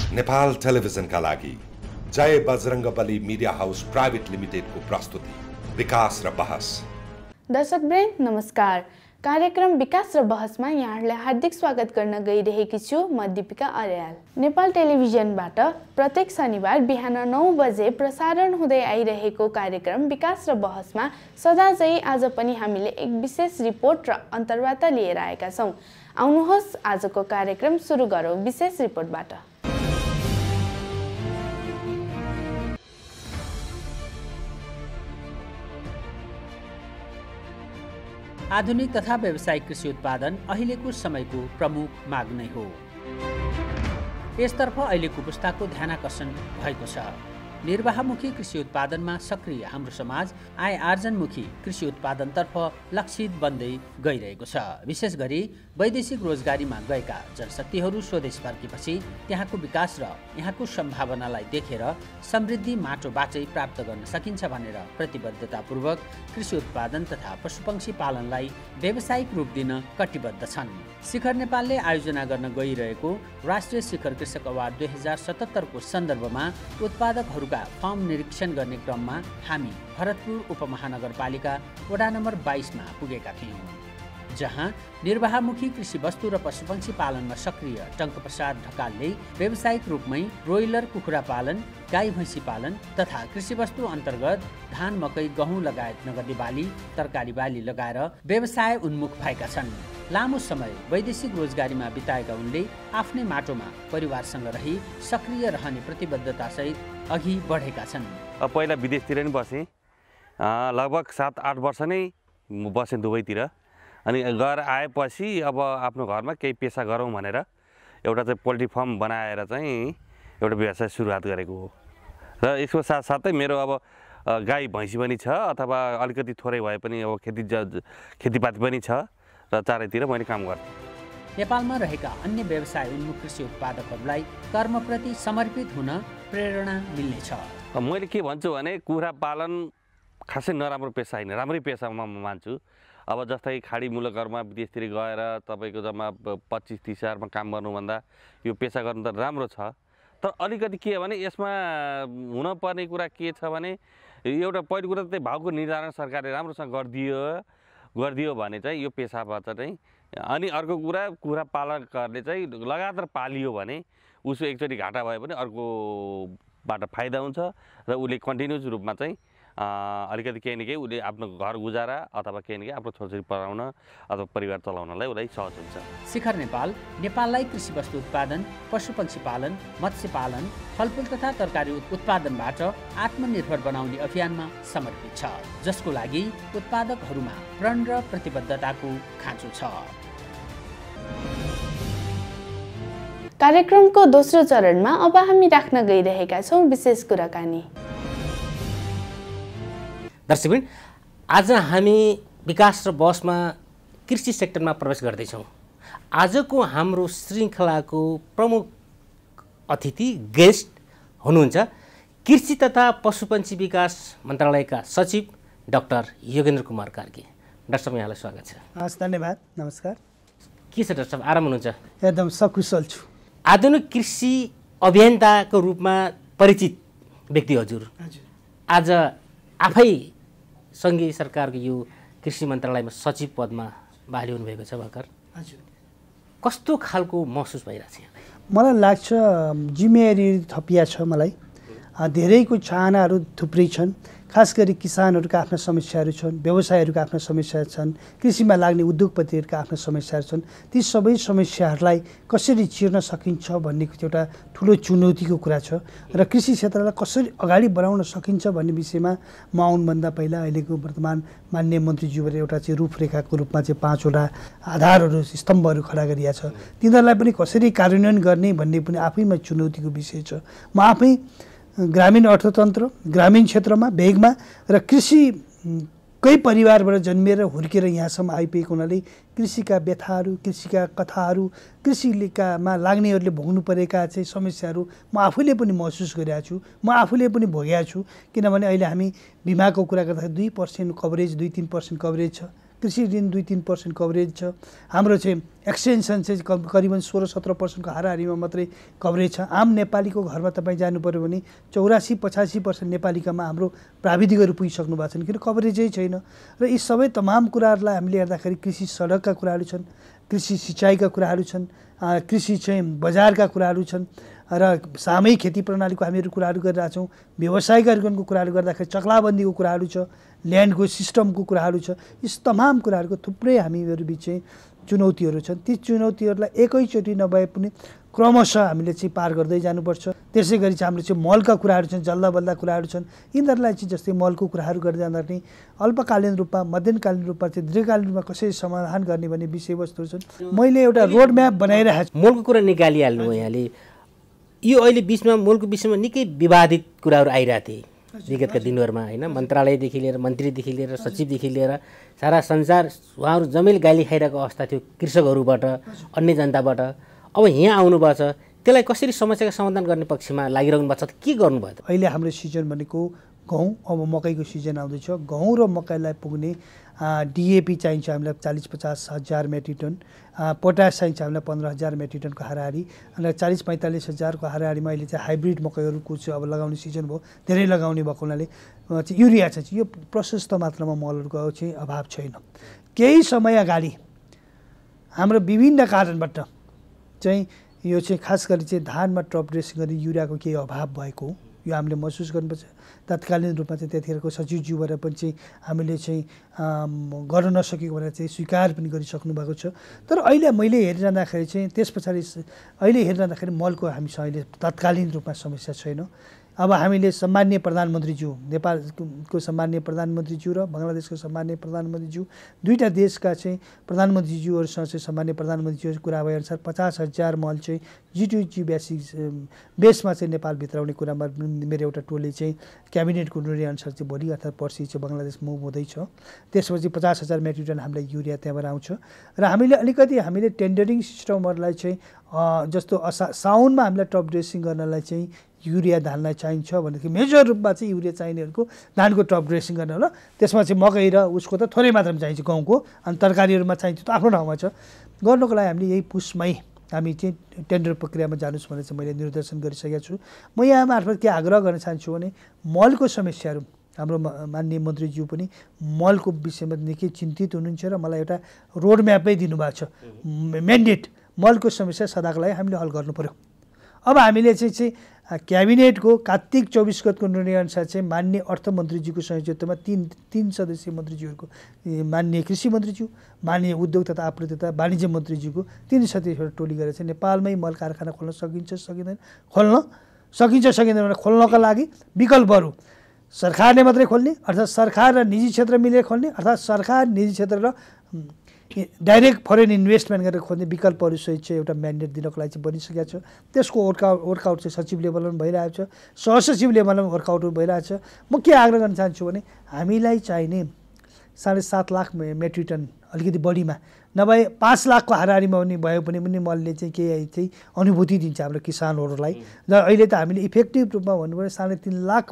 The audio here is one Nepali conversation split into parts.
नेपाल टेलिभिजनका लागि जय बजरङ्गबली मिडिया हाउस प्राइभेट लिमिटेडको प्रस्तुति विकास र बहस। दर्शकवृन्द नमस्कार। कार्यक्रम विकास र बहसमा यहाँहरूलाई हार्दिक स्वागत गर्न गइरहेकी छु म दीपिका अर्याल। नेपाल टेलिभिजनबाट प्रत्येक शनिबार बिहान 9 बजे प्रसारण हुँदै आइरहेको कार्यक्रम विकास र बहसमा सदाझै आज पनि हामीले एक विशेष रिपोर्ट र अन्तर्वार्ता लिएर आएका छौं। आउनुहोस् आजको कार्यक्रम सुरु गरौँ विशेष रिपोर्टबाट। आधुनिक तथा व्यावसायिक कृषि उत्पादन अहिलेको समयको प्रमुख माग नै हो। यसतर्फ अहिलेको पुस्ताको ध्यानाकर्षण भएको छ। निर्वाहमुखी कृषि उत्पादनमा सक्रिय हाम्रो समाज आय आर्जनमुखी कृषि उत्पादनतर्फ लक्षित बन्दै गइरहेको छ। विशेष गरी वैदेशिक रोजगारीमा गएका जनशक्तिहरू स्वदेश फर्केपछि त्यहाँको विकास र यहाँको सम्भावनालाई देखेर समृद्धि माटोबाटै प्राप्त गर्न सकिन्छ भनेर प्रतिबद्धतापूर्वक कृषि उत्पादन तथा पशुपक्षी पालनलाई व्यावसायिक रूप दिन कटिबद्ध छन्। शिखर नेपालले आयोजना गर्न गइरहेको राष्ट्रिय शिखर कृषक अवार्ड 2077 को सन्दर्भमा उत्पादकहरूका फार्म निरीक्षण गर्ने क्रममा हामी भरतपुर उपमहानगरपालिका वडा नम्बर 22 मा पुगेका थियौँ, जहाँ निर्वाहमुखी कृषि वस्तु र पशुपक्षी पालनमा सक्रिय टङ्कप्रसाद ढकालले व्यावसायिक रूपमै ब्रोइलर कुखुरा पालन, गाई भैँसी पालन तथा कृषि वस्तु अन्तर्गत धान, मकै, गहुँ लगायत नगदी बाली, तरकारी बाली लगाएर व्यवसाय उन्मुख भएका छन्। लामो समय वैदेशिक रोजगारीमा बिताएका उनले आफ्नै माटोमा परिवारसँग रही सक्रिय रहने प्रतिबद्धतासहित अघि बढेका छन्। पहिला विदेशतिर नि बसेँ, लगभग 7-8 वर्ष नै बसेँ दुबईतिर। अनि गएर आएपछि अब आफ्नो घरमा केही पेसा गरौँ भनेर एउटा चाहिँ पोल्ट्री फार्म बनाएर चाहिँ एउटा व्यवसाय सुरुवात गरेको हो। र यसको साथसाथै मेरो अब गाई भैँसी पनि छ, अथवा अलिकति थोरै भए पनि अब खेतीपाती पनि छ र चारैतिर मैले काम गर्छु। नेपालमा रहेका अन्य व्यवसाय उन्मुख कृषि उत्पादकहरूलाई कर्मप्रति समर्पित हुन प्रेरणा मिल्नेछ। मैले के भन्छु भने कुखुरा पालन खासै नराम्रो पेसा होइन, राम्रै पेसामा म मान्छु। अब जस्तै खाडी मुलुकहरूमा विदेशतिर गएर तपाईँको जम्मा 25-30 हजारमा काम गर्नुभन्दा यो पेसा गर्नु त राम्रो छ। तर अलिकति के हो भने यसमा हुनपर्ने कुरा के छ भने एउटा पहिलो कुरा चाहिँ भाउको निर्धारण सरकारले राम्रोसँग गरिदियो भने चाहिँ यो पेसाबाट चाहिँ, अनि अर्को कुरा कुखुरा पालकहरूले चाहिँ लगातार पालियो भने उसको एकचोटि घाटा भयो भने अर्कोबाट फाइदा हुन्छ र उसले कन्टिन्युस रूपमा चाहिँ अलिकति केही न केही उसले आफ्नो घर गुजारा अथवा केही न केही आफ्नो छोरी पढाउन अथवा परिवार चलाउनलाई उसलाई सहज हुन्छ। शिखर नेपाल नेपाललाई कृषि वस्तु उत्पादन, पशुपक्षी पालन, मत्स्य पालन, फलफुल तथा तरकारी उत्पादनबाट आत्मनिर्भर बनाउने अभियानमा समर्पित छ, जसको लागि उत्पादकहरूमा प्रण र प्रतिबद्धताको खाँचो छ। कार्यक्रमको दोस्रो चरणमा अब हामी राख्न गइरहेका छौं विशेष कुराकानी। दर्शकवृन्द, आज हामी विकास र बहसमा कृषि सेक्टरमा प्रवेश गर्दैछौँ। आजको हाम्रो श्रृङ्खलाको प्रमुख अतिथि गेस्ट हुनुहुन्छ कृषि तथा पशुपक्षी विकास मन्त्रालयका सचिव डाक्टर योगेन्द्र कुमार कार्की। डाक्टर साहब, यहाँलाई स्वागत छ। हस्, धन्यवाद। नमस्कार। के छ डाक्टर साहब, आराम हुनुहुन्छ? एकदम सकुशल छु। आधुनिक कृषि अभियन्ताको रूपमा परिचित व्यक्ति हजुर आज आफै सङ्घीय सरकारको यो कृषि मन्त्रालयमा सचिव पदमा बहाली हुनुभएको छ भर्खर। कस्तो खालको महसुस भइरहेको छ? मलाई लाग्छ जिम्मेवारी थपिया छ। मलाई धेरैको चाहनाहरू थुप्रै छन्। खास गरी किसानहरूका आफ्ना समस्याहरू छन्, व्यवसायहरूका आफ्ना समस्याहरू छन्, कृषिमा लाग्ने उद्योगपतिहरूका आफ्ना समस्याहरू छन्। ती सबै समस्याहरूलाई कसरी चिर्न सकिन्छ भन्ने एउटा ठुलो चुनौतीको कुरा छ र कृषि क्षेत्रलाई कसरी अगाडि बढाउन सकिन्छ भन्ने विषयमा म आउनुभन्दा पहिला अहिलेको वर्तमान माननीय मन्त्रीज्यूबाट एउटा चाहिँ रूपरेखाको रूपमा चाहिँ 5 वटा आधारहरू, स्तम्भहरू खडा गरिएको छ। तिनीहरूलाई पनि कसरी कार्यान्वयन गर्ने भन्ने पनि आफैमा चुनौतीको विषय छ। म आफै ग्रामीण अर्थतन्त्र, ग्रामीण क्षेत्रमा भेगमा र कृषिकै परिवारबाट जन्मिएर हुर्केर यहाँसम्म आइपुगेको हुनाले कृषिका व्यथाहरू, कृषिका कथाहरू, कृषिकामा लाग्नेहरूले भोग्नु परेका चाहिँ समस्याहरू म आफूले पनि महसुस गरिरहेको छु, म आफूले पनि भोगेको छु। किनभने अहिले हामी बिमाको कुरा गर्दाखेरि 2% कभरेज, 2-3% कभरेज छ। कृषि ऋण 2-3% कभरेज छ। हाम्रो चाहिँ एक्सटेन्सन चाहिँ करिबन 16-17% हाराहारीमा मात्रै कभरेज छ। आम नेपालीको घरमा तपाईँ जानु पर्यो भने 84-85% नेपालीकामा हाम्रो प्राविधिकहरू पुगिसक्नु भएको छन्, किन कभरेजै छैन। र यी सबै तमाम कुराहरूलाई हामीले हेर्दाखेरि कृषि सडकका कुराहरू छन्, कृषि सिँचाइका कुराहरू छन्, कृषि चाहिँ बजारका कुराहरू छन् र सामूहिक खेती प्रणालीको हामीहरू कुराहरू गरिरहेछौँ। व्यवसायीकरणको कुराहरू गर्दाखेरि चक्लाबन्दीको कुराहरू छ, ल्यान्डको सिस्टमको कुराहरू छ। यी तमाम कुराहरूको थुप्रै हामीहरू बिच चाहिँ चुनौतीहरू छन्। ती चुनौतीहरूलाई एकैचोटि नभए पनि क्रमशः हामीले चाहिँ पार गर्दै जानुपर्छ। त्यसै गरी चाहिँ हाम्रो चाहिँ मलका कुराहरू छन्, जल्दा बल्दा कुराहरू छन्। यिनीहरूलाई चाहिँ जस्तै मलको कुराहरू गर्दै जाँदाखेरि अल्पकालीन रूपमा, मध्यमकालीन रूपमा चाहिँ दीर्घकालीन रूपमा कसरी समाधान गर्ने भन्ने विषयवस्तुहरू छन्। मैले एउटा रोड म्याप बनाइरहेको छु। मलको कुरा निकालिहाल्नु यहाँले। यो अहिले बिचमा मलको विषयमा निकै विवादित कुराहरू आइरहेको थिए विगतका दिनहरूमा होइन। मन्त्रालयदेखि लिएर, मन्त्रीदेखि लिएर, सचिवदेखि लिएर सारा संसार उहाँहरू जमेल गाली खाइरहेको अवस्था थियो कृषकहरूबाट, अन्य जनताबाट। अब यहाँ आउनुभएको छ, त्यसलाई कसरी समस्याको समाधान गर्ने पक्षमा लागिरहनु भएको छ, के गर्नुभयो त? अहिले हाम्रो सिजन भनेको गहुँ, अब मकैको सिजन आउँदैछ। गहुँ र मकैलाई पुग्ने डिएपी चाहिन्छ हामीलाई 40-50 हजार मेट्रिक टन, पोटास चाहिन्छ हामीलाई 15,000 मेट्रिक टनको हाराहारी, अनि 40-45 हजारको हाराहारीमा अहिले चाहिँ हाइब्रिड मकैहरूको चाहिँ अब लगाउने सिजन भयो, धेरै लगाउने भएको हुनाले चाहिँ युरिया चाहिँ यो प्रशस्त मात्रामा मलहरूको चाहिँ अभाव छैन। केही समय अगाडि हाम्रो विभिन्न कारणबाट चाहिँ यो चाहिँ खास गरी चाहिँ धानमा टप ड्रेसिङ गर्ने युरियाको केही अभाव भएको हो, यो हामीले महसुस गर्नुपर्छ। तत्कालीन रूपमा चाहिँ त्यतिखेरको सचिवज्यूबाट पनि चाहिँ हामीले चाहिँ गर्न नसकेको भनेर चाहिँ स्वीकार पनि गरिसक्नु भएको छ। तर अहिले मैले हेरिरहँदाखेरि चाहिँ त्यस पछाडि अहिले हेरिरहँदाखेरि मलको हामीसँग अहिले तत्कालीन रूपमा समस्या छैन। अब हामीले सम्माननीय प्रधानमन्त्रीज्यू, नेपालको सम्माननीय प्रधानमन्त्रीज्यू र बङ्गलादेशको सम्माननीय प्रधानमन्त्रीज्यू, दुईवटा देशका चाहिँ प्रधानमन्त्रीज्यूहरूसँग चाहिँ सम्माननीय प्रधानमन्त्रीज्यू कुरा भएअनुसार 50,000 मल चाहिँ G2G बेसमा चाहिँ नेपाल भित्राउने कुरामा मेरो एउटा टोली चाहिँ क्याबिनेटको निर्णयअनुसार चाहिँ भोलि अर्थात् पर्सि चाहिँ बङ्गलादेश मुभ हुँदैछ। त्यसपछि 50,000 मेट्रिक टन हामीलाई युरिया त्यहाँबाट आउँछ र हामीले टेन्डरिङ सिस्टमहरूलाई चाहिँ जस्तो साउनमा हामीलाई टप ड्रेसिङ गर्नलाई चाहिँ युरिया धानलाई चाहिन्छ भनेदेखि मेजर रूपमा चाहिँ युरिया चाहिनेहरूको धानको टप ड्रेसिङ गर्न होला। त्यसमा चाहिँ मकै र उसको त थोरै मात्रामा चाहिन्छ गाउँको, अनि तरकारीहरूमा चाहिन्छ त आफ्नो ठाउँमा छ। गर्नको लागि हामीले यही पुसमै हामी चाहिँ टेन्डर प्रक्रियामा जानुहोस् भनेर चाहिँ मैले निर्देशन गरिसकेको छु। म यहाँ मार्फत के आग्रह गर्न चाहन्छु भने मलको समस्याहरू हाम्रो माननीय मन्त्रीज्यू पनि मलको विषयमा निकै चिन्तित हुनुहुन्छ र मलाई एउटा रोड म्यापै दिनुभएको छ। म्यान्डेट मलको समस्या सदाको लागि हामीले हल गर्नु पर्यो। अब हामीले चाहिँ क्याबिनेटको कार्तिक 24 गतको निर्णयअनुसार चाहिँ माननीय अर्थमन्त्रीज्यूको संयोजकत्वमा तीन सदस्यीय मन्त्रीज्यूहरूको माननीय कृषि मन्त्रीज्यू, माननीय उद्योग तथा आपूर्ति तथा वाणिज्य मन्त्रीज्यूको 3 सदस्यीय टोली गरेर चाहिँ नेपालमै मल कारखाना खोल्न सकिन्छ सकिँदैन, खोल्न खोल्नका लागि विकल्पहरू सरकारले मात्रै खोल्ने अर्थात् सरकार र निजी क्षेत्र मिलेर खोल्ने अर्थात् सरकार निजी क्षेत्र र डाइरेक्ट फरेन इन्भेस्टमेन्ट गरेर खोज्ने विकल्पहरू सहित चाहिँ एउटा म्यान्डेट दिनको लागि चाहिँ बनिसकेको छ। त्यसको वर्कआउट चाहिँ सचिव लेभलमा पनि भइरहेको छ, सहसचिव लेभलमा पनि वर्कआउटहरू भइरहेको छ। म के आग्रह गर्न चाहन्छु भने हामीलाई चाहिने 7.5 लाख मेट्रिक टन अलिकति बढीमा नभए 5 लाखको हाराहारीमा पनि भयो भने पनि मलले चाहिँ केही चाहिँ अनुभूति दिन्छ हाम्रो किसानहरूलाई। र अहिले त हामीले इफेक्टिभ रूपमा भन्नुपर्यो 3.5 लाख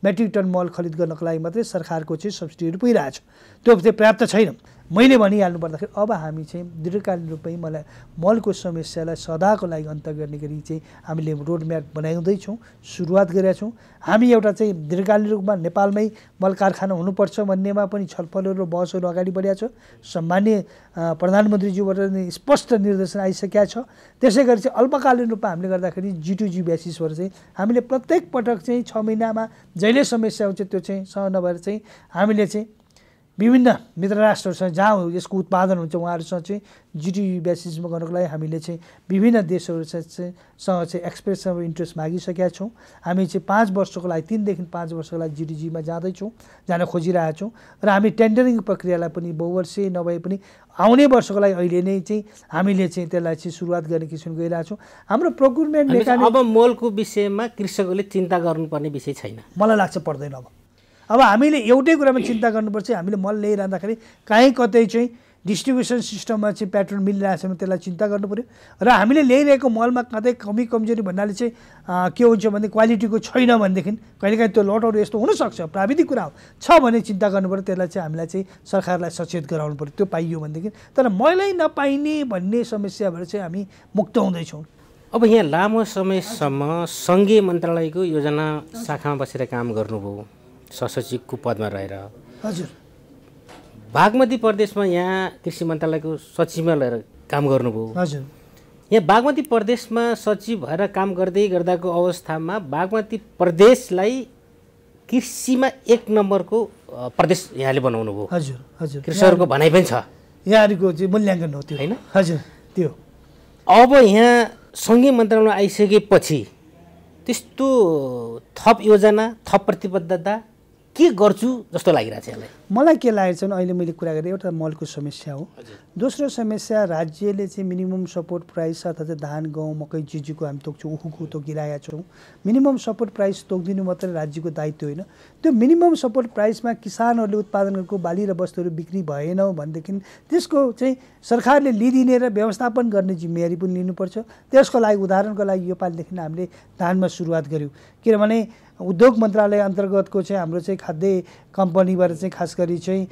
मेट्रिक टन मल खरिद गर्नको लागि मात्रै सरकारको चाहिँ सब्सिडीहरू पुगिरहेको छ, त्यो चाहिँ पर्याप्त छैन। मैले भनिहाल्नु पर्दाखेरि अब हामी चाहिँ दीर्घकालीन रूपमै मलको समस्यालाई सदाको लागि अन्त गर्ने गरी चाहिँ हामीले रोड म्याप बनाउँदैछौँ, सुरुवात गरेका छौँ। हामी एउटा चाहिँ दीर्घकालीन रूपमा नेपालमै मल कारखाना हुनुपर्छ भन्नेमा पनि छलफलहरू र बहसहरू अगाडि बढेको छ। सम्माननीय प्रधानमन्त्रीज्यूबाट स्पष्ट निर्देशन आइसकेका छ। त्यसै गरी चाहिँ अल्पकालीन रूपमा हामीले गर्दाखेरि G2G बेसिसबाट चाहिँ हामीले प्रत्येक पटक चाहिँ 6 महिनामा जहिले समस्या हुन्छ त्यो चाहिँ सह नभएर चाहिँ हामीले चाहिँ विभिन्न मित्र राष्ट्रहरूसँग जहाँ यसको उत्पादन हुन्छ उहाँहरूसँग चाहिँ G2G बेसिसमा गर्नको लागि हामीले चाहिँ विभिन्न देशहरूसँग चाहिँ एक्सप्रेसन अफ इन्ट्रेस्ट मागिसकेका छौँ। हामी चाहिँ 5 वर्षको लागि 3 देखि 5 वर्षको लागि G2Gमा जान खोजिरहेका छौँ र हामी टेन्डरिङ प्रक्रियालाई पनि बहुवर्षीय नभए पनि आउने वर्षको लागि अहिले नै चाहिँ हामीले चाहिँ त्यसलाई चाहिँ सुरुवात गर्ने किसिमको गइरहेका छौँ। हाम्रो प्रोक्युरमेन्ट मेकानिजम अब मलको विषयमा कृषकहरूले चिन्ता गर्नुपर्ने विषय छैन, मलाई लाग्छ पर्दैन। अब हामीले एउटै कुरामा चिन्ता गर्नुपर्छ, हामीले मल ल्याइरहँदाखेरि कहीँ कतै चाहिँ डिस्ट्रिब्युसन सिस्टममा चाहिँ पेट्रोल मिलिरहेको छ भने त्यसलाई चिन्ता गर्नु पऱ्यो र हामीले ल्याइरहेको मलमा कतै कमजोरी भन्नाले चाहिँ के हुन्छ भने क्वालिटीको छैन भनेदेखि कहिलेकाहीँ त्यो लटहरू यस्तो हुनसक्छ, प्राविधिक कुरा हो, छ भने चिन्ता गर्नु पऱ्यो। त्यसलाई चाहिँ हामीलाई चाहिँ सरकारलाई सचेत गराउनु पऱ्यो, त्यो पाइयो भनेदेखि। तर मैलै नपाइने भन्ने समस्याबाट चाहिँ हामी मुक्त हुँदैछौँ। अब यहाँ लामो समयसम्म सङ्घीय मन्त्रालयको योजना शाखामा बसेर काम गर्नुभयो, सहसचिवको पदमा रहेर। हजुर। बागमती प्रदेशमा यहाँ कृषि मन्त्रालयको सचिवमा रहेर काम गर्नुभयो। हजुर। यहाँ बागमती प्रदेशमा सचिव भएर काम गर्दै गर्दाको अवस्थामा बागमती प्रदेशलाई कृषिमा 1 नम्बरको प्रदेश यहाँले बनाउनु भयो। हजुर हजुर। कृषकहरूको भनाइ पनि छ, यहाँहरूको चाहिँ मूल्याङ्कन हो त्यो, होइन? हजुर। त्यो अब यहाँ सङ्घीय मन्त्रालयमा आइसकेपछि त्यस्तो थप योजना, थप प्रतिबद्धता के गर्छु जस्तो लागिरहेको छ यसलाई? मलाई के लागेको छ भने अहिले मैले कुरा गरेँ, एउटा मलको समस्या हो। दोस्रो समस्या राज्यले चाहिँ मिनिमम सपोर्ट प्राइस अर्थात् धान, गहुँ, मकै जिजुको हामी तोक्छौँ, उखुको तोकिरहेका छौँ। मिनिमम सपोर्ट प्राइस तोकिदिनु मात्रै राज्यको दायित्व होइन। त्यो मिनिमम सपोर्ट प्राइसमा किसानहरूले उत्पादन गरेको बाली र वस्तुहरू बिक्री भएन भनेदेखि त्यसको चाहिँ सरकारले लिइदिने र व्यवस्थापन गर्ने जिम्मेवारी पनि लिनुपर्छ। त्यसको लागि उदाहरणको लागि योपालिदेखि हामीले धानमा सुरुवात गऱ्यौँ, किनभने उद्योग मन्त्रालय अन्तर्गतको चाहिँ हाम्रो चाहिँ खाद्य कम्पनीबाट चाहिँ खास गरी चाहिँ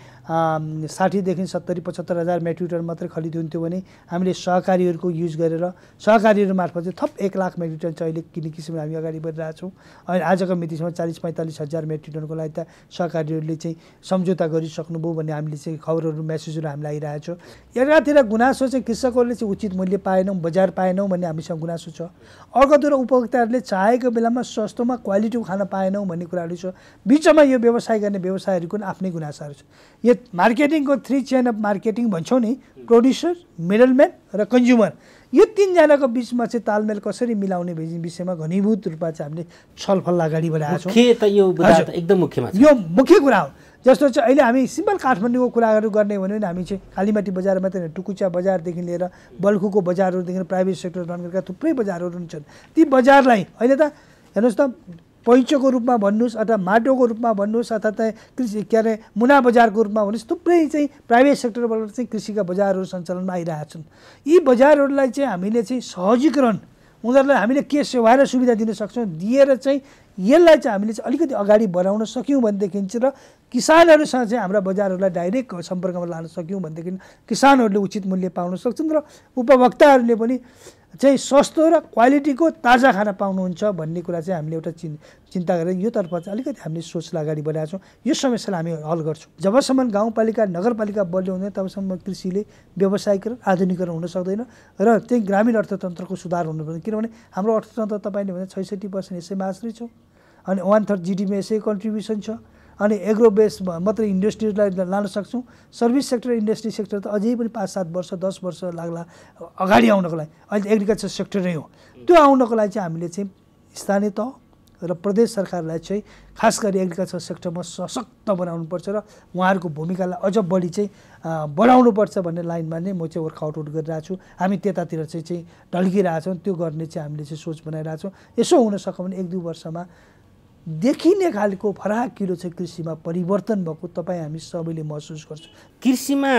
60देखि 70-75 हजार मेट्रिक टन मात्रै खरिद हुन्थ्यो भने हामीले सहकारीहरूको युज गरेर सहकारीहरू मार्फत चाहिँ थप 1 लाख मेट्रिक टन चाहिँ अहिले किन्ने किसिमले हामी अगाडि बढिरहेछौँ। अनि आजको मितिसम्म 40-45 हजार मेट्रिक टनको लागि त सहकारीहरूले चाहिँ सम्झौता गरिसक्नुभयो भन्ने हामीले चाहिँ खबरहरू, मेसेजहरू हामीलाई आइरहेको छ। एकातिर गुनासो चाहिँ कृषकहरूले चाहिँ उचित मूल्य पाएनौँ, बजार पाएनौँ भन्ने हामीसँग गुनासो छ। अर्कोतिर उपभोक्ताहरूले चाहेको बेलामा सस्तोमा क्वालिटीको खाना पाएनौँ भन्ने कुराहरू छ। बिचमा यो व्यवसाय गर्ने व्यवसायहरूको पनि आफ्नै गुनासाहरू छ। यो मार्केटिङको 3 चेन अफ मार्केटिङ भन्छौँ नि, प्रोड्युसर, मिडलम्यान र कन्ज्युमर, यो 3 जनाको बिचमा चाहिँ तालमेल कसरी मिलाउने विषयमा घनीभूत रूपमा चाहिँ हामीले छलफल अगाडि बढाएका छौँ। एकदम मुख्यमा यो मुख्य कुरा हो। जस्तो चाहिँ अहिले हामी सिम्पल काठमाडौँको कुराहरू गर्ने हो भने हामी चाहिँ कालीमाटी बजार मात्रै होइन, टुकुचा बजारदेखि लिएर बल्खुको बजारहरूदेखि प्राइभेट सेक्टर रन गरेका थुप्रै बजारहरू छन्। ती बजारलाई अहिले त हेर्नुहोस् त, पैँचोको रूपमा भन्नुहोस् अथवा माटोको रूपमा भन्नुहोस् अथवा कृषि के अरे मुना बजारको रूपमा भन्नुहोस्, थुप्रै चाहिँ प्राइभेट सेक्टरबाट चाहिँ कृषिका बजारहरू सञ्चालनमा आइरहेका छन्। यी बजारहरूलाई चाहिँ हामीले चाहिँ सहजीकरण, उनीहरूलाई हामीले के सेवा र सुविधा दिन सक्छौँ दिएर चाहिँ यसलाई चाहिँ हामीले चाहिँ अलिकति अगाडि बढाउन सक्यौँ भनेदेखि चाहिँ र किसानहरूसँग चाहिँ हाम्रा बजारहरूलाई डाइरेक्ट सम्पर्कमा लान सक्यौँ भनेदेखि किसानहरूले उचित मूल्य पाउन सक्छन् र उपभोक्ताहरूले पनि चाहिँ सस्तो र क्वालिटीको ताजा खाना पाउनुहुन्छ भन्ने कुरा चाहिँ हामीले एउटा चिन्ता गरेर यो तर्फ चाहिँ अलिकति हामीले सोचलाई अगाडि बढाएका छौँ। यो समस्यालाई हामी हल गर्छौँ। जबसम्म गाउँपालिका नगरपालिका बलियो हुँदैन तबसम्म कृषिले व्यावसायिकरण, आधुनिकरण हुन सक्दैन र चाहिँ ग्रामीण अर्थतन्त्रको सुधार हुनुपर्छ। किनभने हाम्रो अर्थतन्त्र तपाईँले भने 66% यसैमा आश्रित छ, अनि 1/3 GDP यसै कन्ट्रिब्युसन छ, अनि एग्रो बेस मात्रै इन्डस्ट्रीलाई लान सक्छौँ। सर्भिस सेक्टर, इन्डस्ट्री सेक्टर त अझै पनि 5-7 वर्ष 10 वर्ष लाग्ला अगाडि आउनको लागि। अहिले एग्रिकल्चर सेक्टरै हो, त्यो आउनको लागि चाहिँ हामीले चाहिँ स्थानीय तह र प्रदेश सरकारलाई चाहिँ खास गरी एग्रिकल्चर सेक्टरमा सशक्त बनाउनुपर्छ र उहाँहरूको भूमिकालाई अझ बढी चाहिँ बढाउनुपर्छ भन्ने लाइनमा नै म चाहिँ वर्कआउट गरिरहेको छु। हामी त्यतातिर चाहिँ ढल्किरहेछौँ, त्यो गर्ने चाहिँ हामीले चाहिँ सोच बनाइरहेछौँ। यसो हुन सक्यो भने 1-2 वर्षमा देखिने खालको फराकिलो चाहिँ कृषिमा परिवर्तन भएको तपाईँ हामी सबैले महसुस गर्छौँ। कृषिमा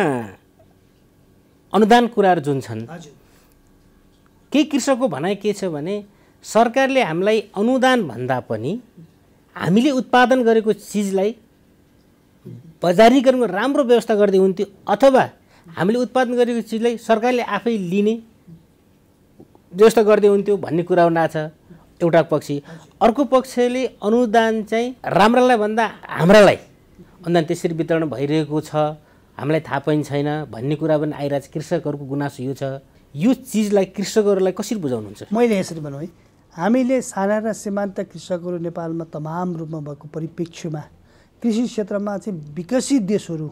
अनुदान कुराहरू जुन छन्, केही कृषकको भनाइ के छ भने सरकारले हामीलाई अनुदान भन्दा पनि हामीले उत्पादन गरेको चिजलाई बजारीकरणको राम्रो व्यवस्था गर्दै हुन्थ्यो, अथवा हामीले उत्पादन गरेको चिजलाई सरकारले आफै लिने व्यवस्था गर्दै हुन्थ्यो भन्ने कुरा हुँदैछ एउटा पक्ष। अर्को पक्षले अनुदान चाहिँ राम्रालाई भन्दा हाम्रालाई अनुदान त्यसरी वितरण भइरहेको छ, हामीलाई थाहा पनि छैन भन्ने कुरा पनि आइरहेको छ। कृषकहरूको गुनासो यो छ। यो चिजलाई कृषकहरूलाई कसरी बुझाउनुहुन्छ? मैले यसरी भनौँ है, हामीले साना र सीमान्त कृषकहरू नेपालमा तमाम रूपमा भएको परिप्रेक्ष्यमा कृषि क्षेत्रमा चाहिँ विकसित देशहरू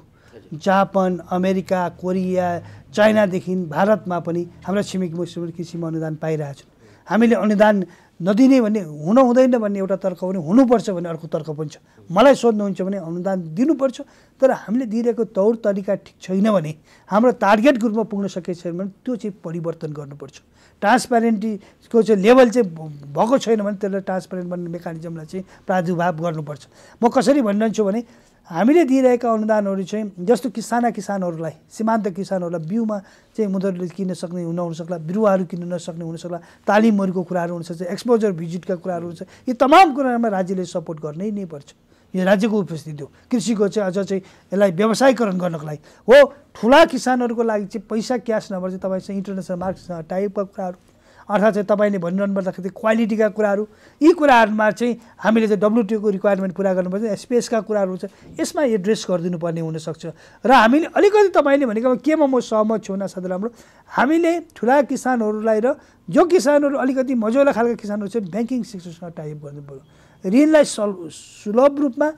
जापान, अमेरिका, कोरिया, चाइनादेखि भारतमा पनि हाम्रा छिमेकी देशहरू कृषिमा अनुदान पाइरहेछौँ। हामीले अनुदान नदिने भन्ने हुन हुँदैन भन्ने एउटा तर्क पनि, हुनुपर्छ भन्ने अर्को तर्क पनि छ। मलाई सोध्नुहुन्छ भने अनुदान दिनुपर्छ, तर हामीले दिइरहेको तौर तरिका ठिक छैन भने, हाम्रो टार्गेट ग्रुपमा पुग्न सकेको छैन भने त्यो चाहिँ परिवर्तन गर्नुपर्छ। ट्रान्सप्यारेन्टीको चाहिँ लेभल चाहिँ भएको छैन भने त्यसलाई ट्रान्सप्यारेन्ट बन्ने मेकानिजमलाई चाहिँ प्रादुर्भाव गर्नुपर्छ। म कसरी भनिरहन्छु भने हामीले दिइरहेका अनुदानहरू चाहिँ जस्तो किसानहरूलाई सीमान्त किसानहरूलाई बिउमा चाहिँ उनीहरूले किन्न सक्ने नहुनसक्ला, बिरुवाहरू किन्न नसक्ने हुनसक्ला, तालिमहरूको कुराहरू हुनसक्छ, एक्सपोजर भिजिटका कुराहरू हुन्छ। यी तमाम कुराहरूमा राज्यले सपोर्ट गर्नै नै पर्छ। यो राज्यको उपस्थिति हो। कृषिको चाहिँ अझ चाहिँ यसलाई व्यवसायीकरण गर्नको लागि हो। ठुला किसानहरूको लागि चाहिँ पैसा क्यास नभएर चाहिँ तपाईँसँग इन्टरनेसनल मार्केटसँग टाइपका कुराहरू अर्थात् चाहिँ तपाईँले भनिरहनु पर्दाखेरि क्वालिटीका कुराहरू, यी कुराहरूमा चाहिँ हामीले चाहिँ WTO को रिक्वायरमेन्ट पुरा गर्नुपर्छ। स्पेसका कुराहरू छ, यसमा एड्रेस गरिदिनु पर्ने हुनसक्छ। र हामीले अलिकति तपाईँले भनेको केमा म सहमत छु न साथै राम्रो, हामीले ठुला किसानहरूलाई र जो किसानहरू अलिकति मझौला खालका किसानहरू चाहिँ ब्याङ्किङ सेक्टरसँग टाइप गर्नु पर्यो। ऋणलाई सुलभ रूपमा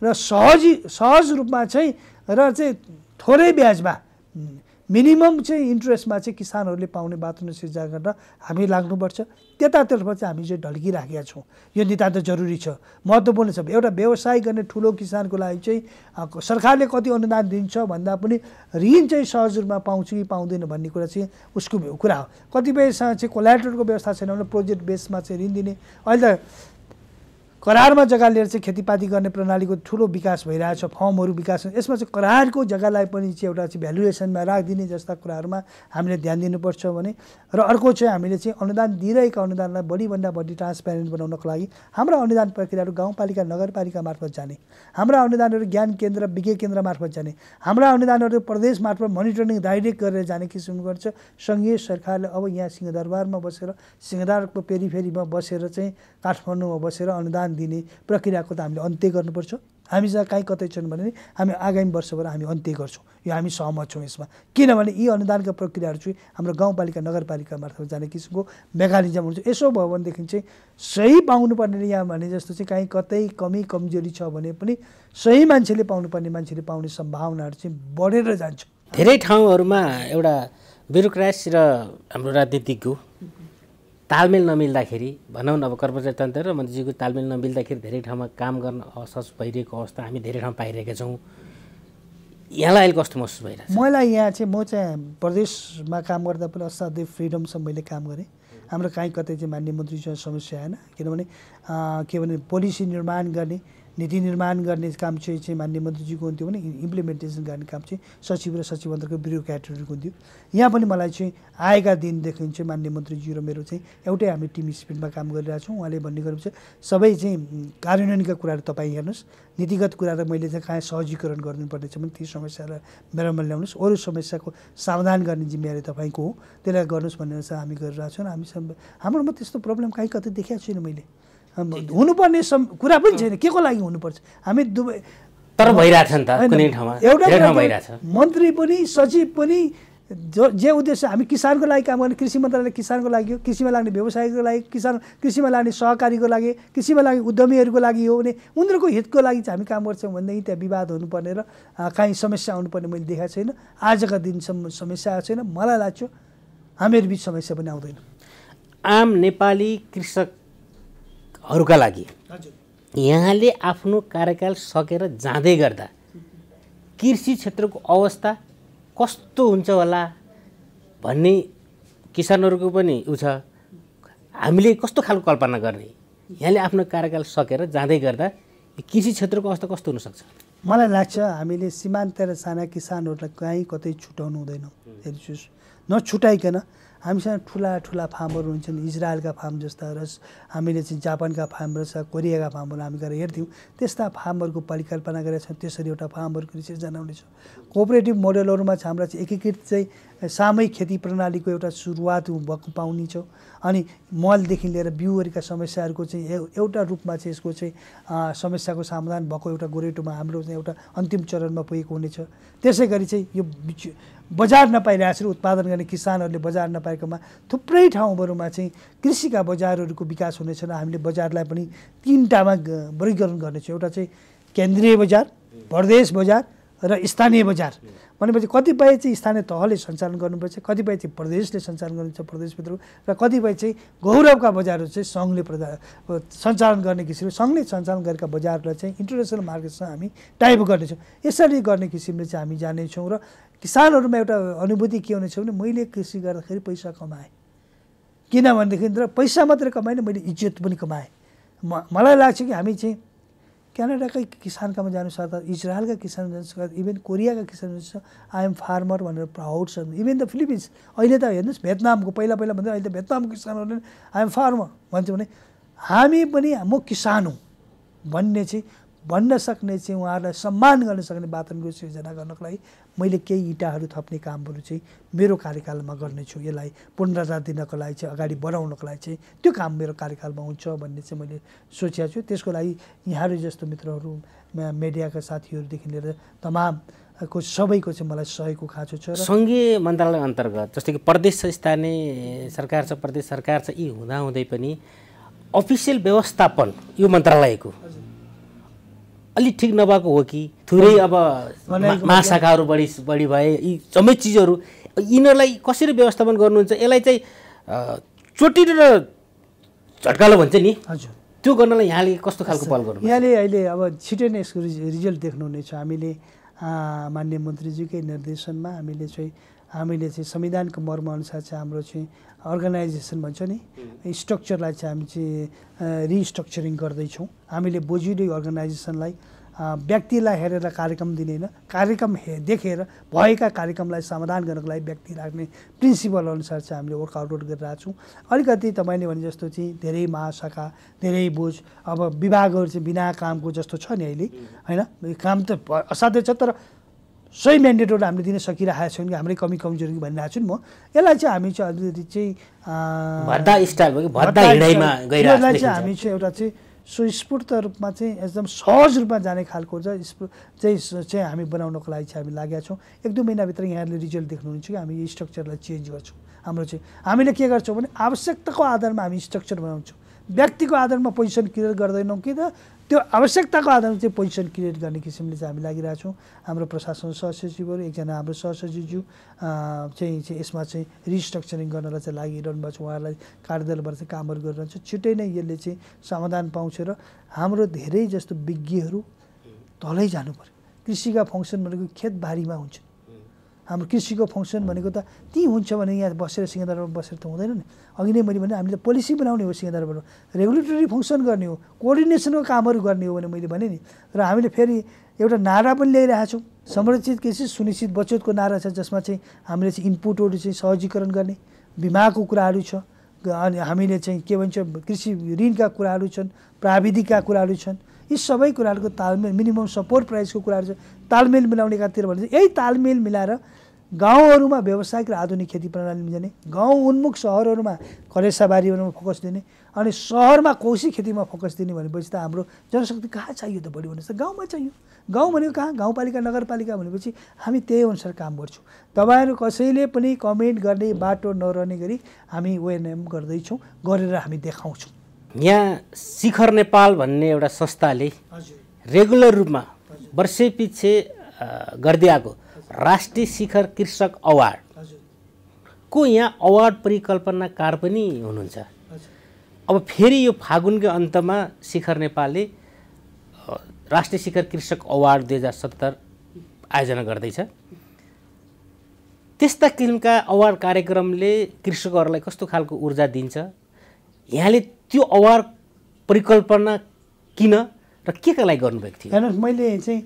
र सहज रूपमा चाहिँ र चाहिँ थोरै ब्याजमा मिनिमम चाहिँ इन्ट्रेस्टमा चाहिँ किसानहरूले पाउने वातावरण सिर्जना गर्न हामी लाग्नुपर्छ। त्यतातर्फ चाहिँ हामी चाहिँ ढल्किराखेका छौँ। यो नितान्त जरुरी छ, महत्त्वपूर्ण छ। एउटा व्यवसाय गर्ने ठुलो किसानको लागि चाहिँ सरकारले कति अनुदान दिन्छ भन्दा पनि ऋण चाहिँ सहज रूपमा पाउँछ कि पाउँदैन भन्ने कुरा चाहिँ उसको कुरा हो। कतिपयसँग चाहिँ कोल्याटरलको व्यवस्था छैन भने प्रोजेक्ट बेसमा चाहिँ ऋण दिने। अहिले त करारमा जग्गा लिएर चाहिँ खेतीपाती गर्ने प्रणालीको ठुलो विकास भइरहेछ, फर्महरू विकास। यसमा चाहिँ करारको जग्गालाई पनि चाहिँ एउटा चाहिँ भ्यालुएसनमा राखिदिने जस्ता कुराहरूमा हामीले ध्यान दिनुपर्छ भने। र अर्को चाहिँ हामीले चाहिँ अनुदान दिइरहेका अनुदानलाई बढीभन्दा बढी ट्रान्सप्यारेन्ट बनाउनको लागि हाम्रा अनुदान प्रक्रियाहरू गाउँपालिका नगरपालिका मार्फत जाने, हाम्रा अनुदानहरू ज्ञान केन्द्र विज्ञ केन्द्र मार्फत जाने, हाम्रा अनुदानहरू प्रदेश मार्फत मोनिटरिङ डाइरेक्ट गरेर जाने किसिमको गर्छ। सङ्घीय सरकारले अब यहाँ सिंहदरबारमा बसेर, सिंहदरबारको पेरिफेरीमा बसेर चाहिँ काठमाडौँमा बसेर अनुदान दिने प्रक्रियाको त हामीले अन्त्य गर्नुपर्छ। हामीसँग काहीँ कतै छन् भने हामी आगामी वर्षबाट हामी अन्त्य गर्छौँ। यो हामी सहमत छौँ यसमा। किनभने यी अनुदानका प्रक्रियाहरू चाहिँ हाम्रो गाउँपालिका नगरपालिका मार्फत जाने किसिमको मेकानिजम हुन्छ। यसो भयो भनेदेखि चाहिँ सही पाउनुपर्ने यहाँ भने जस्तो चाहिँ काहीँ कतै कमजोरी छ भने पनि सही मान्छेले पाउनुपर्ने मान्छेले पाउने सम्भावनाहरू चाहिँ बढेर जान्छ। धेरै ठाउँहरूमा एउटा ब्युरोक्रेसी र हाम्रो राजनीतिकको तालमेल नमिल्दाखेरि भनौँ न, अब कर्मचारी तन्त्र र मन्त्रीजीको तालमेल नमिल्दाखेरि धेरै ठाउँमा काम गर्न असहज भइरहेको अवस्था हामी धेरै ठाउँ पाइरहेका छौँ। यहाँलाई अहिले कस्तो महसुस भइरहेको छ? मलाई यहाँ चाहिँ म चाहिँ प्रदेशमा काम गर्दा पनि असाध्यै फ्रिडमसँग मैले काम गरेँ। हाम्रो काहीँ कतै चाहिँ माननीय मन्त्रीसँग समस्या आएन। किनभने के भने पोलिसी निर्माण गर्ने, नीति निर्माण गर्ने काम चाहिँ माननीय मन्त्रीजीको हुन्थ्यो भने इम्प्लिमेन्टेसन गर्ने काम चाहिँ सचिव र सचिव अन्तर्गत ब्युरोक्रेटहरूको हुन्थ्यो। यहाँ पनि मलाई चाहिँ आएका दिनदेखि चाहिँ माननीय मन्त्रीजी र मेरो चाहिँ एउटै हामी टिम स्पिडमा काम गरिरहेछौँ। उहाँले भन्ने गरेपछि सबै चाहिँ कार्यान्वयनका कुराहरू तपाईँ हेर्नुहोस्, नीतिगत कुराहरू मैले चाहिँ कहाँ सहजीकरण गर्नुपर्ने छ भने ती समस्यालाई मेरोमा ल्याउनुहोस्, अरू समस्याको समाधान गर्ने जिम्मेवारी तपाईँको हो, त्यसलाई गर्नुहोस् भनेर चाहिँ हामी गरिरहेछौँ। हाम्रोमा त्यस्तो प्रब्लम काहीँ कतै देखाएको छैन मैले। हुनुपर्ने कुरा पनि छैन, के को लागि हुनुपर्छ। हामी दुवै तर भइरहेछ नि त कुनै ठाउँमा, एउटा मन्त्री पनि सचिव पनि जे उद्देश्य हामी किसानको लागि काम गर्ने, कृषि मन्त्रालय किसानको लागि हो, कृषिमा लाग्ने व्यवसायीको लागि, कृषिमा लाग्ने सहकारीको लागि, कृषिमा लाग्ने उद्यमीहरूको लागि हो भने उनीहरूको हितको लागि चाहिँ हामी काम गर्छौँ भनेदेखि त्यहाँ विवाद हुनुपर्ने र काहीँ समस्या आउनुपर्ने मैले देखाएको छैन। आजका दिनसम्म समस्या आएको छैन। मलाई लाग्छ हामीहरू बिच समस्या पनि आउँदैन। आम नेपाली कृषकहरूका लागि यहाँले आफ्नो कार्यकाल सकेर जाँदै गर्दा कृषि क्षेत्रको अवस्था कस्तो हुन्छ होला भन्ने किसानहरूको पनि उ छ। हामीले कस्तो खालको कल्पना गर्ने, यहाँले आफ्नो कार्यकाल सकेर जाँदै गर्दा कृषि क्षेत्रको अवस्था कस्तो हुनसक्छ? मलाई लाग्छ हामीले सीमान्त र साना किसानहरूलाई कहीँ कतै छुटाउनु हुँदैन। नछुटाइकन हामीसँग ठुला फार्महरू हुन्छन्, इजरायलका फार्म जस्ता र हामीले चाहिँ जापानका फार्म र कोरियाका फार्महरू हामी गएर हेर्थ्यौँ। त्यस्ता फार्महरूको परिकल्पना गरेका छौँ। त्यसरी एउटा फार्महरूको सिर्जना हुनेछ। कोअपरेटिभ मोडलहरूमा चाहिँ हाम्रा चाहिँ एकीकृत चाहिँ सामूहिक खेती प्रणालीको एउटा सुरुवात भएको पाउने छ। अनि मलदेखि लिएर बिउहरूका समस्याहरूको चाहिँ एउटा रूपमा चाहिँ यसको चाहिँ समस्याको समाधान भएको एउटा गोरेटोमा हाम्रो चाहिँ एउटा अन्तिम चरणमा पुगेको हुनेछ। त्यसै गरी चाहिँ यो बजार नपाइरहेको छ, उत्पादन गर्ने किसानहरूले बजार नपाएकोमा थुप्रै ठाउँहरूमा चाहिँ कृषिका बजारहरूको विकास हुनेछ र हामीले बजारलाई पनि तीनटामा वर्गीकरण गर्नेछौँ। एउटा चाहिँ केन्द्रीय बजार, प्रदेश बजार र स्थानीय बजार। भनेपछि कतिपय चाहिँ स्थानीय तहले सञ्चालन गर्नुपर्छ, कतिपय चाहिँ प्रदेशले सञ्चालन गर्नुपर्छ प्रदेशभित्र, र कतिपय चाहिँ गौरवका बजारहरू चाहिँ सङ्घले सञ्चालन गर्ने किसिमले सङ्घले सञ्चालन गरेका बजारलाई चाहिँ इन्टरनेसनल मार्केटसँग हामी टाइप गर्नेछौँ। यसरी गर्ने किसिमले चाहिँ हामी जानेछौँ। र किसानहरूमा एउटा अनुभूति के हुनेछ भने मैले कृषि गर्दाखेरि पैसा कमाएँ, किनभनेदेखि र पैसा मात्रै कमाएन, मैले इज्जत पनि कमाएँ। मलाई लाग्छ कि हामी चाहिँ क्यानाडाकै किसानकामा जानु सक्दा, इजरायलका किसान जानु सक्दा, इभन कोरियाका किसान जानु सक्दा, आई एम फार्मर भनेर प्राउड छ। इभन द फिलिपिन्स अहिले त हेर्नुहोस् भियतनामको पहिला भन्दै अहिले त भियतनामको किसानहरूले आई एम फार्मर भन्छ भने हामी पनि म किसान हुँ भन्ने चाहिँ भन्न सक्ने चाहिँ उहाँहरूलाई सम्मान गर्न सक्ने वातावरणको सिर्जना गर्नको लागि मैले केही इँटाहरू थप्ने कामहरू चाहिँ मेरो कार्यकालमा गर्नेछु। यसलाई पुनरावृत्ति दिनको लागि चाहिँ अगाडि बढाउनको लागि चाहिँ त्यो काम मेरो कार्यकालमा हुन्छ भन्ने चाहिँ मैले सोचेको छु। त्यसको लागि यहाँहरू जस्तो मित्रहरू, मिडियाका साथीहरूदेखि लिएर तमामको सबैको चाहिँ मलाई सहयोगको खाँचो छ। सङ्घीय मन्त्रालय अन्तर्गत जस्तै कि प्रदेश छ, स्थानीय सरकार छ, प्रदेश सरकार छ, यी हुँदाहुँदै पनि अफिसियल व्यवस्थापन यो मन्त्रालयको अलि ठिक नभएको हो कि थोरै अब महाशाखाहरू बढी भए यी सबै चिजहरू यिनीहरूलाई कसरी व्यवस्थापन गर्नुहुन्छ? यसलाई चाहिँ चोटी र झट्कालो भन्छ नि, हजुर, त्यो गर्नलाई यहाँले कस्तो खालको पहल गर्नु? यहाँले अहिले अब छिटै नै यसको रिजल्ट देख्नुहुनेछ। हामीले माननीय मन्त्रीज्यूकै निर्देशनमा हामीले चाहिँ संविधानको मर्मअनुसार चाहिँ हाम्रो चाहिँ अर्गनाइजेसन भन्छ नि स्ट्रक्चरलाई चाहिँ हामी चाहिँ रिस्ट्रक्चरिङ गर्दैछौँ। हामीले बोजुली अर्गनाइजेसनलाई व्यक्तिलाई हेरेर कार्यक्रम दिने होइन, कार्यक्रम देखेर भएका कार्यक्रमलाई समाधान गर्नको लागि व्यक्ति राख्ने प्रिन्सिपल अनुसार चाहिँ हामीले वर्कआउट गरिरहेको छौँ। अलिकति तपाईँले भने जस्तो चाहिँ धेरै महाशाखा, धेरै बोझ, अब विभागहरू चाहिँ बिना कामको जस्तो छ नि अहिले होइन। काम त असाध्यै छ, तर सही म्यान्डेटहरू हामीले दिन सकिरहेको छौँ कि हाम्रै कमी कमजोरी भनिरहेको छु नि म। यसलाई चाहिँ हामी चाहिँ अलिकति चाहिँ यसलाई चाहिँ हामी चाहिँ एउटा चाहिँ सुस्फूर्त रूपमा चाहिँ एकदम सहज रूपमा जाने खालको चाहिँ हामी बनाउनको लागि चाहिँ हामी लागेका छौँ। 1-2 महिनाभित्र यहाँहरूले रिजल्ट देख्नुहुन्छ कि हामी यो स्ट्रक्चरलाई चेन्ज गर्छौँ। हाम्रो चाहिँ हामीले के गर्छौँ भने आवश्यकताको आधारमा हामी स्ट्रक्चर बनाउँछौँ। व्यक्तिको आधारमा पोजिसन क्रिएट गर्दैनौँ कि त त्यो आवश्यकताको आधारमा चाहिँ पोजिसन क्रिएट गर्ने किसिमले चाहिँ हामी लागिरहेछौँ। हाम्रो प्रशासन सहसचिवहरू, एकजना हाम्रो सहसचिवज्यू चाहिँ यसमा चाहिँ रिस्ट्रक्चरिङ गर्नलाई चाहिँ लागिरहनु भएको छ। उहाँहरूलाई कार्यदलबाट चाहिँ कामहरू गरिरहन्छ। छिट्टै नै यसले चाहिँ समाधान पाउँछ र हाम्रो धेरै जस्तो विज्ञहरू तलै जानु पर्यो। कृषिका फङ्सन भनेको खेतबारीमा हुन्छ। हाम्रो कृषिको फङ्सन भनेको त त्यहीँ हुन्छ भने यहाँ बसेर सिंहदरबारमा बसेर त हुँदैन नि। अघि नै मैले भने हामीले त पोलिसी बनाउने हो, सिंहदरबारमा रेगुलेटरी फङ्सन गर्ने हो, कोअर्डिनेसनको कामहरू गर्ने हो भने मैले भने नि। र हामीले फेरि एउटा नारा पनि ल्याइरहेको छौँ, संरक्षित कृषि सुनिश्चित बचतको नारा छ, जसमा चाहिँ हामीले चाहिँ इनपुटहरू चाहिँ सहजीकरण गर्ने, बिमाको कुराहरू छ, अनि हामीले चाहिँ के भन्छ कृषि ऋणका कुराहरू छन्, प्राविधिकका कुराहरू छन्। यी सबै कुराहरूको तालमेल, मिनिमम सपोर्ट प्राइसको कुराहरू छ, तालमेल मिलाउने खातिर भने यही तालमेल मिलाएर गाउँहरूमा व्यावसायिक र आधुनिक खेती प्रणाली जाने, गाउँ उन्मुख सहरहरूमा करेसाबारीहरूमा फोकस दिने, अनि सहरमा कोशी खेतीमा फोकस दिने भनेपछि त हाम्रो जनशक्ति कहाँ चाहियो त बढी भन्नुहोस् त? गाउँमा चाहियो। गाउँ भनेको कहाँ? गाउँपालिका, नगरपालिका भनेपछि हामी त्यही अनुसार काम गर्छौँ। तपाईँहरू कसैले पनि कमेन्ट गर्ने बाटो नरहने गरी हामी ओएनएम गर्दैछौँ, गरेर हामी देखाउँछौँ। यहाँ शिखर नेपाल भन्ने एउटा संस्थाले रेगुलर रूपमा वर्षै पछि गर्दै आएको राष्ट्रिय शिखर कृषक अवार्ड को यहाँ अवार्ड परिकल्पनाकार पनि हुनुहुन्छ। अब फेरि यो फागुनको अन्तमा शिखर नेपालले राष्ट्रिय शिखर कृषक अवार्ड 2070 आयोजना गर्दैछ। त्यस्ता किसिमका अवार्ड कार्यक्रमले कृषकहरूलाई कस्तो खालको ऊर्जा दिन्छ? यहाँले त्यो अवार्ड परिकल्पना किन र के का लागि गर्नुभएको थियो? हेर्नुहोस्, मैले चाहिँ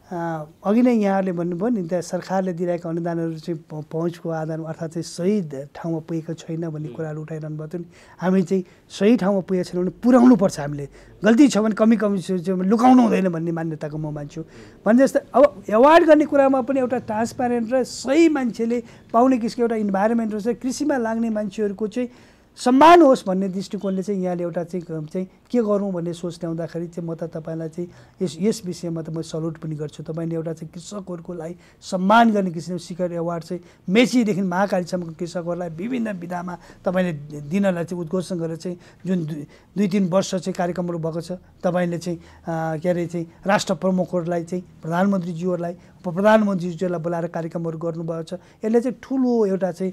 अघि नै यहाँहरूले भन्नुभयो नि, त्यहाँ सरकारले दिइरहेको अनुदानहरू चाहिँ पहुँचको आधारमा अर्थात् चाहिँ सही ठाउँमा पुगेको छैन भन्ने कुराहरू उठाइरहनु भएको थियो नि। हामी चाहिँ सही ठाउँमा पुगेको छैन भने पुर्याउनु पर्छ। हामीले गल्ती छ भने कमी लुकाउनु हुँदैन भन्ने मान्यताको म मान्छु। भने जस्तै अब एवार्ड गर्ने कुरामा पनि एउटा ट्रान्सप्यारेन्ट र सही मान्छेले पाउने किसिमको एउटा इन्भाइरोमेन्ट हुन्छ, कृषिमा लाग्ने मान्छेहरूको चाहिँ सम्मान होस् भन्ने दृष्टिकोणले चाहिँ यहाँले एउटा चाहिँ के गरौँ भन्ने सोच ल्याउँदाखेरि चाहिँ म त तपाईँलाई चाहिँ यस विषयमा त म सल्युट पनि गर्छु। तपाईँले एउटा चाहिँ कृषकहरूको लागि सम्मान गर्ने किसिमको शिखर एवार्ड चाहिँ मेचीदेखि महाकालीसम्मको कृषकहरूलाई विभिन्न विधामा तपाईँले दिनलाई चाहिँ उद्घोषण गरेर चाहिँ जुन 2-3 वर्ष चाहिँ कार्यक्रमहरू भएको छ। तपाईँले चाहिँ के अरे चाहिँ राष्ट्र प्रमुखहरूलाई चाहिँ प्रधानमन्त्रीज्यूहरूलाई, उपप्रधानमन्त्रीज्यूलाई बोलाएर कार्यक्रमहरू गर्नुभएको छ। यसले चाहिँ ठुलो एउटा चाहिँ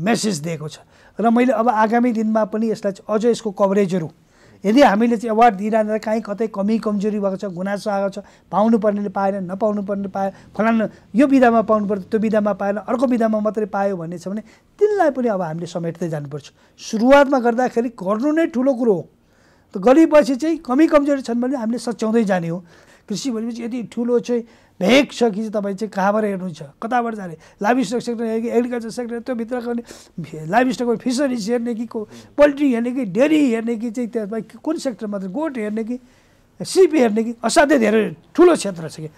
मेसेज दिएको छ। र मैले अब आगामी दिनमा पनि यसलाई चाहिँ अझ यसको कभरेजहरू, यदि हामीले चाहिँ अवार्ड दिइरहँदा कहीँ कतै कमी कमजोरी भएको छ, गुनासो आएको छ, पाउनुपर्नेले पाएन, नपाउनु पर्ने पायो, फलाना यो विधामा पाउनु पर्छ, त्यो विधामा पाएन, अर्को विधामा मात्रै पायो भन्ने छ भने तिनलाई पनि अब हामीले समेट्दै जानुपर्छ। सुरुवातमा गर्दाखेरि गर्नु नै ठुलो कुरो हो, त गरेपछि चाहिँ कमी कमजोरी छन् भने हामीले सच्याउँदै जाने हो। कृषि भनेपछि यदि ठुलो चाहिँ भेग छ कि चाहिँ तपाईँ चाहिँ कहाँबाट हेर्नुहुन्छ, कताबाट जाने, लाइभ स्टक सेक्टर हेर्ने कि एग्रिकल्चर सेक्टर, त्यो भित्रको लाइभ स्टकको फिसरिज हेर्ने कि पोल्ट्री हेर्ने कि डेरी हेर्ने कि चाहिँ तपाईँ कुन सेक्टर मात्र गोठ हेर्ने कि सिप हेर्ने कि असाध्यै धेरै ठुलो क्षेत्र छ कि।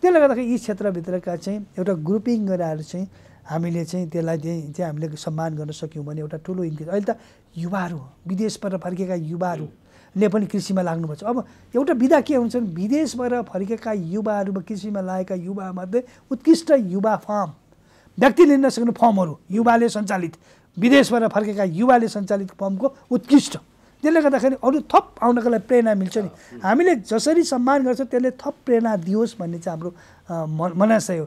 त्यसले गर्दाखेरि यी क्षेत्रभित्रका चाहिँ एउटा ग्रुपिङ गराएर चाहिँ हामीले चाहिँ त्यसलाई चाहिँ हामीले सम्मान गर्न सक्यौँ भने एउटा ठुलो इन्क्रिज। अहिले त युवाहरू विदेशबाट फर्केका युवाहरूले पनि कृषिमा लाग्नुपर्छ। अब एउटा विधा के हुन्छ भने विदेशबाट फर्केका युवाहरूमा कृषिमा लागेका युवामध्ये उत्कृष्ट युवा फार्म, व्यक्तिले नसक्ने फर्महरू युवाले सञ्चालित, विदेशबाट फर्केका युवाले सञ्चालित फर्मको उत्कृष्ट। त्यसले गर्दाखेरि अरू थप आउनको लागि प्रेरणा मिल्छ नि। हामीले जसरी सम्मान गर्छौँ त्यसले थप प्रेरणा दियोस् भन्ने चाहिँ हाम्रो मनाशय हो।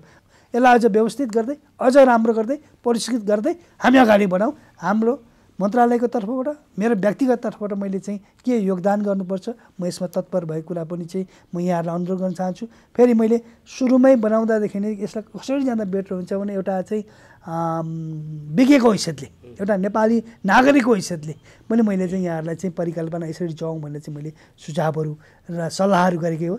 यसलाई अझ व्यवस्थित गर्दै, अझ राम्रो गर्दै, परिष्कृत गर्दै हामी अगाडि बढाउँ। हाम्रो मन्त्रालयको तर्फबाट, मेरो व्यक्तिगत तर्फबाट मैले चाहिँ के योगदान गर्नुपर्छ म यसमा तत्पर भएको कुरा पनि चाहिँ म यहाँहरूलाई अनुरोध गर्न चाहन्छु। फेरि मैले सुरुमै बनाउँदादेखि नै यसलाई कसरी जाँदा बेटर हुन्छ भने एउटा चाहिँ बिकेको हैसियतले, एउटा नेपाली नागरिकको हैसियतले पनि मैले चाहिँ यहाँहरूलाई चाहिँ परिकल्पना यसरी जाउँ भनेर चाहिँ मैले सुझावहरू र सल्लाहहरू गरेकै हो।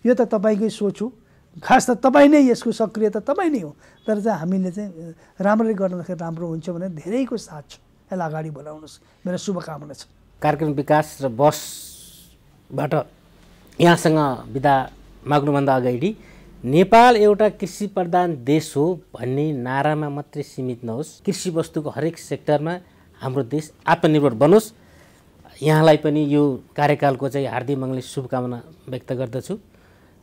यो त तपाईँकै सोच हो, खास त तपाईँ नै यसको सक्रियता तपाईँ नै हो। तर चाहिँ हामीले चाहिँ राम्ररी गर्दाखेरि राम्रो हुन्छ भने धेरैको साथ छ, यसलाई अगाडि बढाउनुहोस्, मेरो शुभकामना छ। कार्यक्रम विकास र बसबाट यहाँसँग बिदा माग्नुभन्दा अगाडि नेपाल एउटा कृषि प्रधान देश हो भन्ने नारामा मात्रै सीमित नहोस्, कृषि वस्तुको हरेक सेक्टरमा हाम्रो देश आत्मनिर्भर बनोस्। यहाँलाई पनि यो कार्यकालको चाहिँ हार्दिक मङ्गल शुभकामना व्यक्त गर्दछु।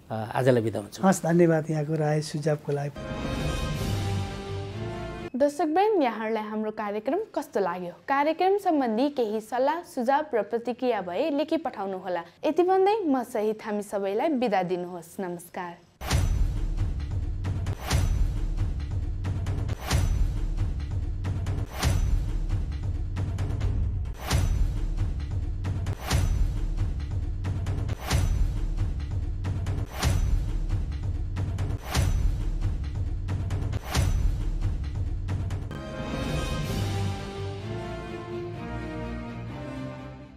आजलाई बिदा हुन्छु। हस्, धन्यवाद यहाँको राय सुझावको लागि। दर्शकवृन्द, यहाँहरूलाई हाम्रो कार्यक्रम कस्तो लाग्यो? कार्यक्रम सम्बन्धी केही सल्लाह सुझाव र प्रतिक्रिया भए लेखी पठाउनुहोला। यति भन्दै म सहित हामी सबैलाई बिदा दिनुहोस्। नमस्कार।